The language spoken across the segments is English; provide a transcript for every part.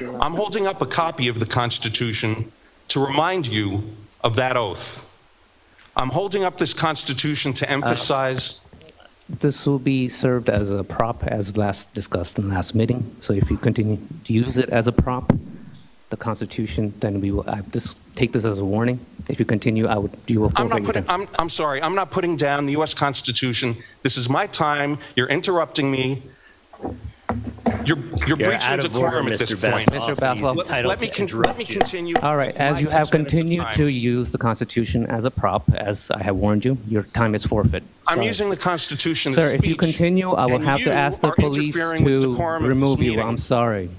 I'm holding up a copy of the Constitution to remind you of that oath. I'm holding up this Constitution to emphasize... This will be served as a prop, as last discussed in last meeting. So if you continue to use it as a prop, the Constitution, then we will take this as a warning. If you continue, you will forfeit. I'm sorry, I'm not putting down the U.S. Constitution. This is my time. You're interrupting me. You're breaching decorum at this point. Mr. Bassel, let me continue. All right, as you have continued to use the Constitution as a prop, as I have warned you, your time is forfeit. I'm using the Constitution as Sir, speech. if you continue, I will have to ask the police to remove you. I'm sorry.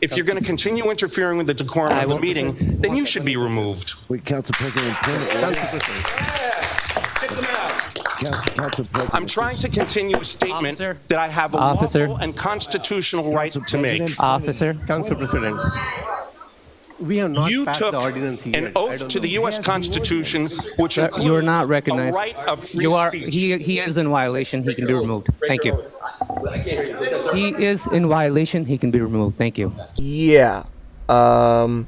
If you're going to continue interfering with the decorum of the meeting, then you should be removed. Wait, Council President. Kick them out. Council President. I'm trying to continue a statement that I have a Officer. lawful and constitutional right to make. Officer. Council President, we have not You passed took the ordinance here. an oath to the U.S. Constitution, which includes You are not recognized. a right of free You are. speech. He is in violation. He can be removed. Thank you. He is in violation. He can be removed. Thank you. Yeah. What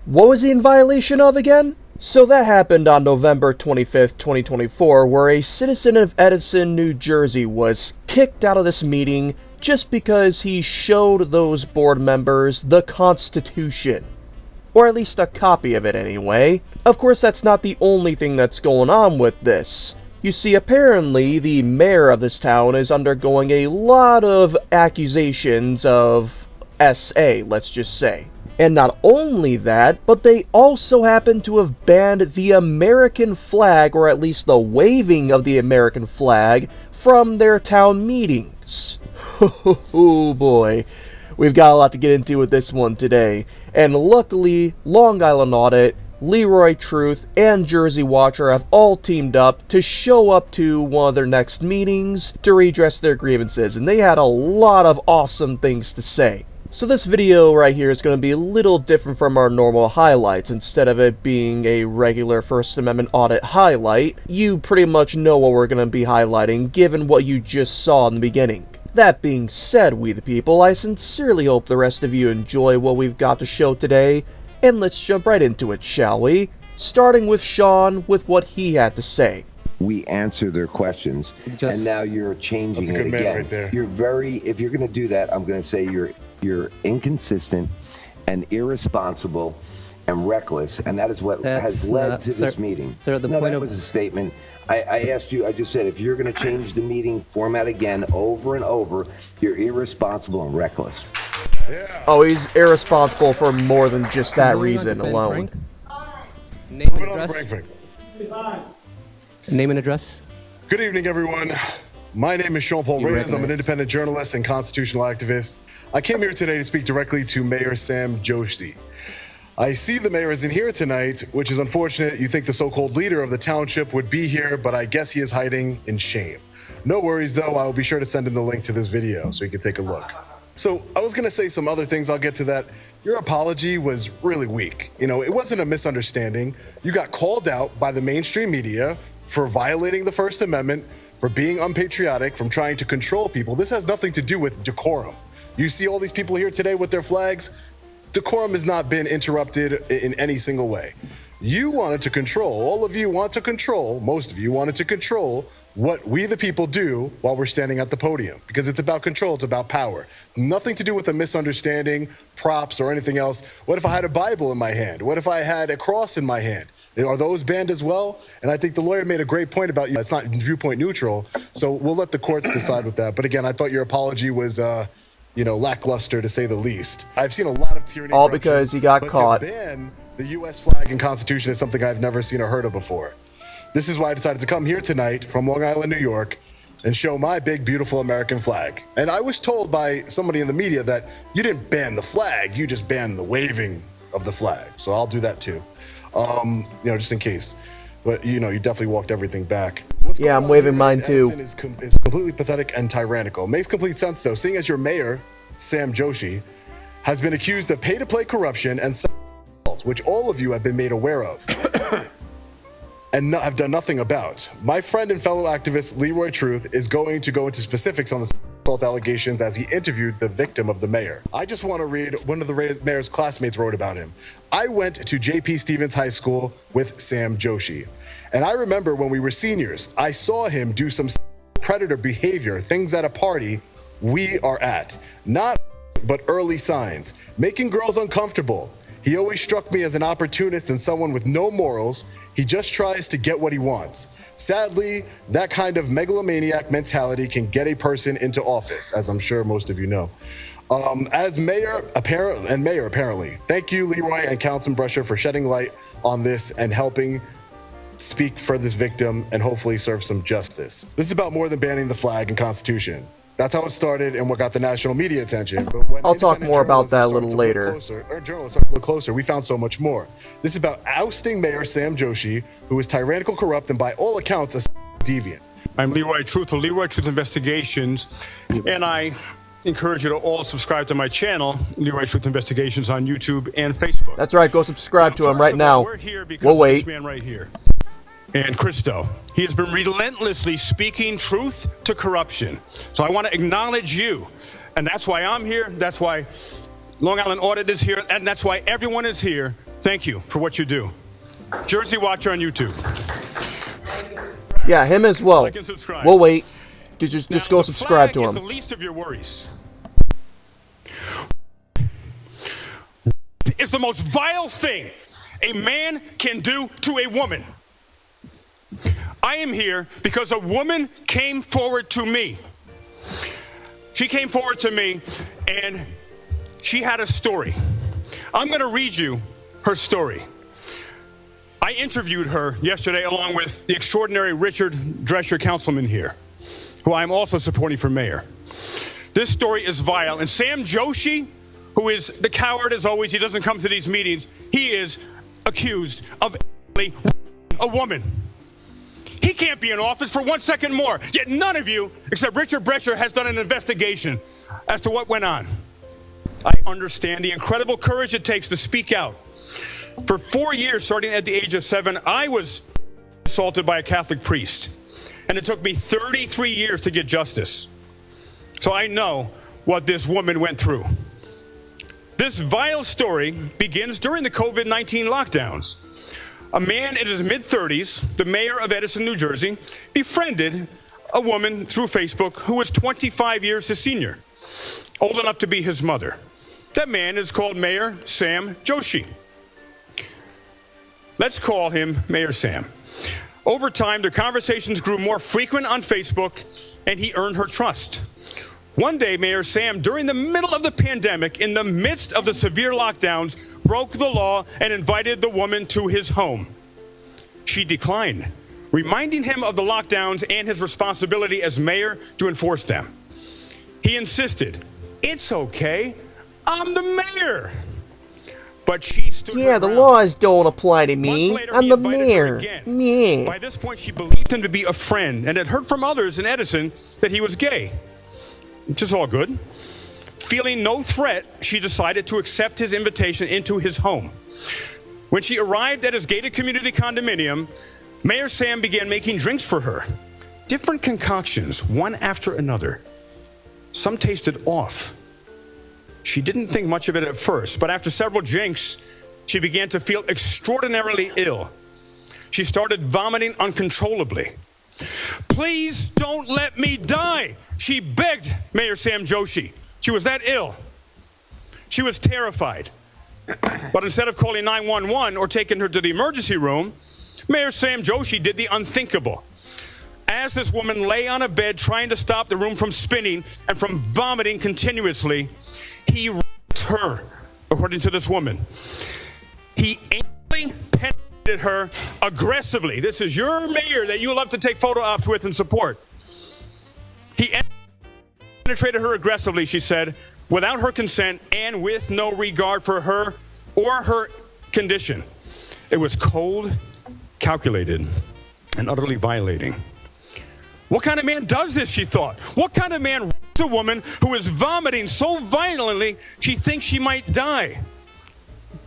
was he in violation of again? So that happened on November 25th, 2024, where a citizen of Edison, New Jersey was kicked out of this meeting just because he showed those board members the Constitution. Or at least a copy of it anyway. Of course, that's not the only thing that's going on with this. You see, apparently, the mayor of this town is undergoing a lot of accusations of SA, let's just say. And not only that, but they also happen to have banned the American flag, or at least the waving of the American flag, from their town meetings. Oh boy. We've got a lot to get into with this one today. And luckily, Long Island Audit, Lero Truth, and Jersey Watcher have all teamed up to show up to one of their next meetings to redress their grievances, and they had a lot of awesome things to say. So this video right here is going to be a little different from our normal highlights. Instead of it being a regular First Amendment audit highlight, you pretty much know what we're going to be highlighting given what you just saw in the beginning. That being said, we the people, I sincerely hope the rest of you enjoy what we've got to show today, and let's jump right into it, shall we? Starting with Shawn with what he had to say. We answer their questions, and now you're changing That's a it good man again. right there. If you're going to do that, I'm going to say you're inconsistent and irresponsible and reckless, and that is what has led to this meeting. Sir, that was a statement. I asked you, I just said, if you're going to change the meeting format again over and over, you're irresponsible and reckless. Yeah. Oh, he's irresponsible for more than just that reason alone. Name and address. Name and address. Good evening, everyone. My name is Shawn Rees. I'm an independent journalist and constitutional activist. I came here today to speak directly to Mayor Sam Joshi. I see the mayor isn't here tonight, which is unfortunate. You think the so-called leader of the township would be here, but I guess he is hiding in shame. No worries, though. I will be sure to send him the link to this video so he can take a look. So I was going to say some other things. I'll get to that. Your apology was really weak. You know, it wasn't a misunderstanding. You got called out by the mainstream media for violating the First Amendment, for being unpatriotic, from trying to control people. This has nothing to do with decorum. You see all these people here today with their flags. Decorum has not been interrupted in any single way. You wanted to control, all of you want to control, most of you wanted to control what we the people do while we're standing at the podium, because it's about control, it's about power. Nothing to do with a misunderstanding, props, or anything else. What if I had a Bible in my hand? What if I had a cross in my hand? Are those banned as well? And I think the lawyer made a great point about you. It's not viewpoint neutral, so we'll let the courts decide with that. But again, I thought your apology was lackluster to say the least. I've seen a lot of tyranny. All because he got caught. To ban the U.S. flag and Constitution is something I've never seen or heard of before. This is why I decided to come here tonight from Long Island, New York, and show my big, beautiful American flag. And I was told by somebody in the media that you didn't ban the flag, you just banned the waving of the flag. So I'll do that too, just in case. But you definitely walked everything back. Yeah, I'm waving mine too. Edison is completely pathetic and tyrannical. Makes complete sense though, seeing as your mayor, Sam Joshi, has been accused of pay-to-play corruption and assault, which all of you have been made aware of and have done nothing about. My friend and fellow activist Lero Truth is going to go into specifics on this assault allegations as he interviewed the victim of the mayor. I just want to read one of the mayor's classmates wrote about him. I went to J.P. Stevens High School with Sam Joshi. And I remember when we were seniors, I saw him do some predator behavior, things at a party we are at. Not but early signs, making girls uncomfortable. He always struck me as an opportunist and someone with no morals. He just tries to get what he wants. Sadly, that kind of megalomaniac mentality can get a person into office, as I'm sure most of you know. As mayor, apparently. Thank you, Leroy and Councilman Brescher, for shedding light on this and helping speak for this victim and hopefully serve some justice. This is about more than banning the flag and Constitution. That's how it started and what got the national media attention. But when I'll talk more about that a little later. Journalists started to look closer, we found so much more. This is about ousting Mayor Sam Joshi, who is tyrannical, corrupt, and by all accounts, a deviant. I'm Lero Truth of Lero Truth Investigations, and I encourage you to all subscribe to my channel, Lero Truth Investigations, on YouTube and Facebook. That's right, go subscribe to him right now. We're here because We'll of wait. this man right here. And Christo. He has been relentlessly speaking truth to corruption. So I want to acknowledge you. And that's why I'm here. That's why Long Island Audit is here. And that's why everyone is here. Thank you for what you do. Jersey Watcher on YouTube. Yeah, him as well. Like and subscribe. We'll wait. Just Now, go the subscribe flag to is him. the least of your worries. It's the most vile thing a man can do to a woman. I am here because a woman came forward to me. She came forward to me and she had a story. I'm going to read you her story. I interviewed her yesterday along with the extraordinary Richard Drescher, councilman here, who I'm also supporting for mayor. This story is vile. And Sam Joshi, who is the coward as always, he doesn't come to these meetings, he is accused of a woman. He can't be in office for 1 second more. Yet none of you, except Richard Brescher, has done an investigation as to what went on. I understand the incredible courage it takes to speak out. For 4 years, starting at the age of 7, I was assaulted by a Catholic priest. And it took me 33 years to get justice. So I know what this woman went through. This vile story begins during the COVID-19 lockdowns. A man in his mid-30s, the mayor of Edison, New Jersey, befriended a woman through Facebook who was 25 years his senior, old enough to be his mother. That man is called Mayor Sam Joshi. Let's call him Mayor Sam. Over time, their conversations grew more frequent on Facebook, and he earned her trust. One day, Mayor Sam, during the middle of the pandemic, in the midst of the severe lockdowns, broke the law and invited the woman to his home. She declined, reminding him of the lockdowns and his responsibility as mayor to enforce them. He insisted, "It's okay, I'm the mayor." But she stood her Yeah, the ground. laws don't apply to me. Months later, I'm he the invited her mayor. again. Yeah. By this point, she believed him to be a friend and had heard from others in Edison that he was gay, which is all good. Feeling no threat, she decided to accept his invitation into his home. When she arrived at his gated community condominium, Mayor Sam began making drinks for her. Different concoctions, one after another. Some tasted off. She didn't think much of it at first, but after several drinks, she began to feel extraordinarily ill. She started vomiting uncontrollably. "Please don't let me die," she begged Mayor Sam Joshi. She was that ill. She was terrified. But instead of calling 911 or taking her to the emergency room, Mayor Sam Joshi did the unthinkable. As this woman lay on a bed trying to stop the room from spinning and from vomiting continuously, he raped her, according to this woman. He anally penetrated her aggressively. This is your mayor that you love to take photo ops with and support. He penetrated her aggressively, she said, without her consent and with no regard for her or her condition. It was cold, calculated, and utterly violating. What kind of man does this, she thought? What kind of man rapes a woman who is vomiting so violently she thinks she might die?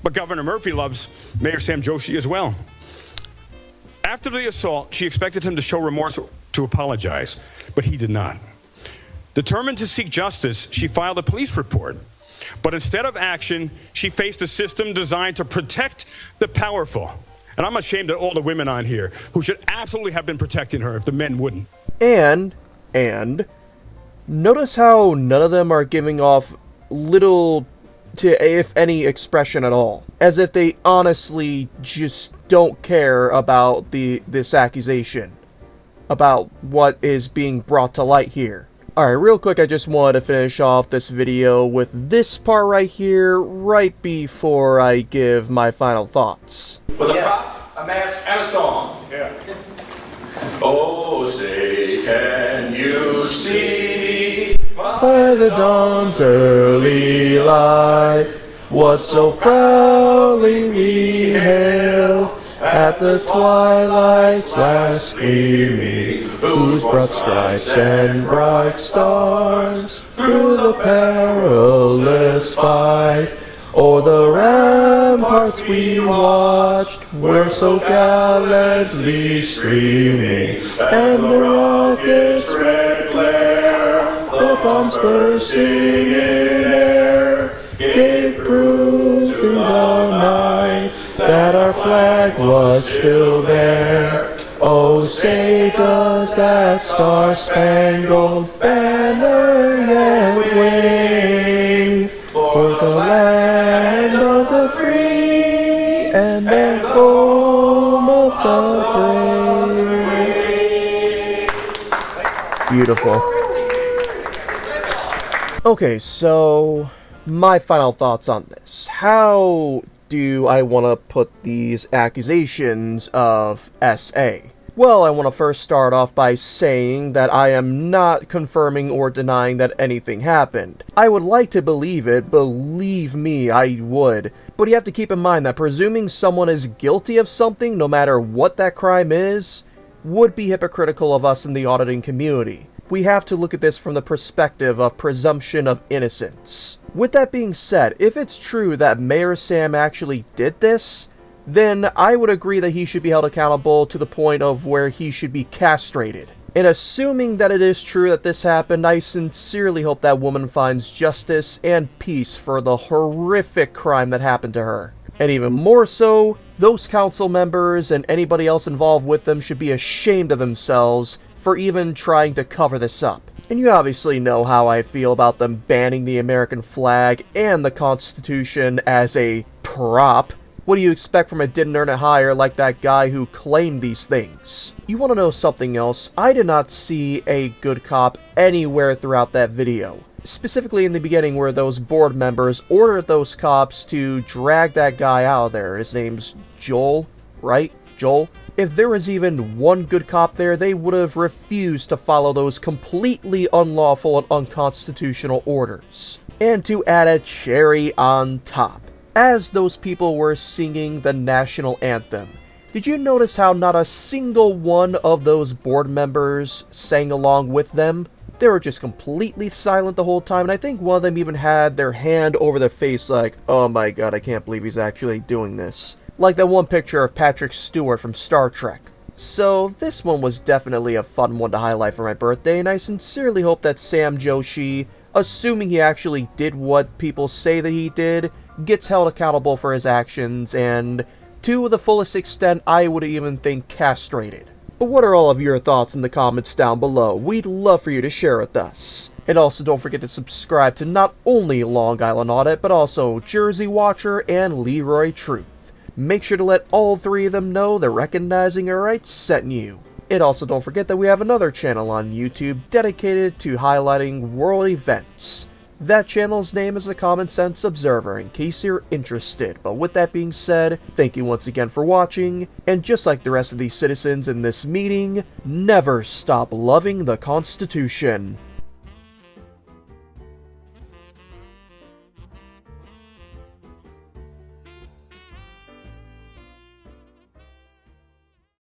But Governor Murphy loves Mayor Sam Joshi as well. After the assault, she expected him to show remorse, to apologize, but he did not. Determined to seek justice, she filed a police report. But instead of action, she faced a system designed to protect the powerful. And I'm ashamed of all the women on here who should absolutely have been protecting her if the men wouldn't. And, notice how none of them are giving off little to, if any, expression at all. As if they honestly just don't care about this accusation. About what is being brought to light here. Alright, real quick, I just wanted to finish off this video with this part right here, right before I give my final thoughts. With a prop, a mask, and a song. Yeah. Oh, say, can you see? By the dawn's early light, what so proudly we hail, at the twilight's last gleaming, whose broad stripes and bright stars through the perilous fight, o'er the ramparts we watched, were so gallantly streaming, and the rockets' red glare, the bombs bursting in air, gave proof through the night that our flag was still there. Oh, say does that star-spangled banner yet wave for the land of the free and the home of the brave. Beautiful. Okay, so my final thoughts on this. How do I want to put these accusations of SA? Well, I want to first start off by saying that I am not confirming or denying that anything happened. I would like to believe it, believe me, I would. But you have to keep in mind that presuming someone is guilty of something, no matter what that crime is, would be hypocritical of us in the auditing community. We have to look at this from the perspective of presumption of innocence. With that being said, if it's true that Mayor Sam actually did this, then I would agree that he should be held accountable to the point of where he should be castrated. And assuming that it is true that this happened, I sincerely hope that woman finds justice and peace for the horrific crime that happened to her. And even more so, those council members and anybody else involved with them should be ashamed of themselves for even trying to cover this up. And you obviously know how I feel about them banning the American flag and the Constitution as a prop. What do you expect from a didn't earn it hire like that guy who claimed these things? You want to know something else? I did not see a good cop anywhere throughout that video. Specifically in the beginning where those board members ordered those cops to drag that guy out of there. His name's Joel, right? Joel? If there was even one good cop there, they would have refused to follow those completely unlawful and unconstitutional orders. And to add a cherry on top, as those people were singing the national anthem, did you notice how not a single one of those board members sang along with them? They were just completely silent the whole time, and I think one of them even had their hand over their face like, oh my god, I can't believe he's actually doing this. Like that one picture of Patrick Stewart from Star Trek. So this one was definitely a fun one to highlight for my birthday, and I sincerely hope that Sam Joshi, assuming he actually did what people say that he did, gets held accountable for his actions, and to the fullest extent, I would even think castrated. But what are all of your thoughts in the comments down below? We'd love for you to share with us. And also don't forget to subscribe to not only Long Island Audit, but also Jersey Watcher and Lero Truth. Make sure to let all three of them know they're recognizing I sent you. And also don't forget that we have another channel on YouTube dedicated to highlighting world events. That channel's name is the Common Sense Observer, in case you're interested. But with that being said, thank you once again for watching, and just like the rest of these citizens in this meeting, never stop loving the Constitution.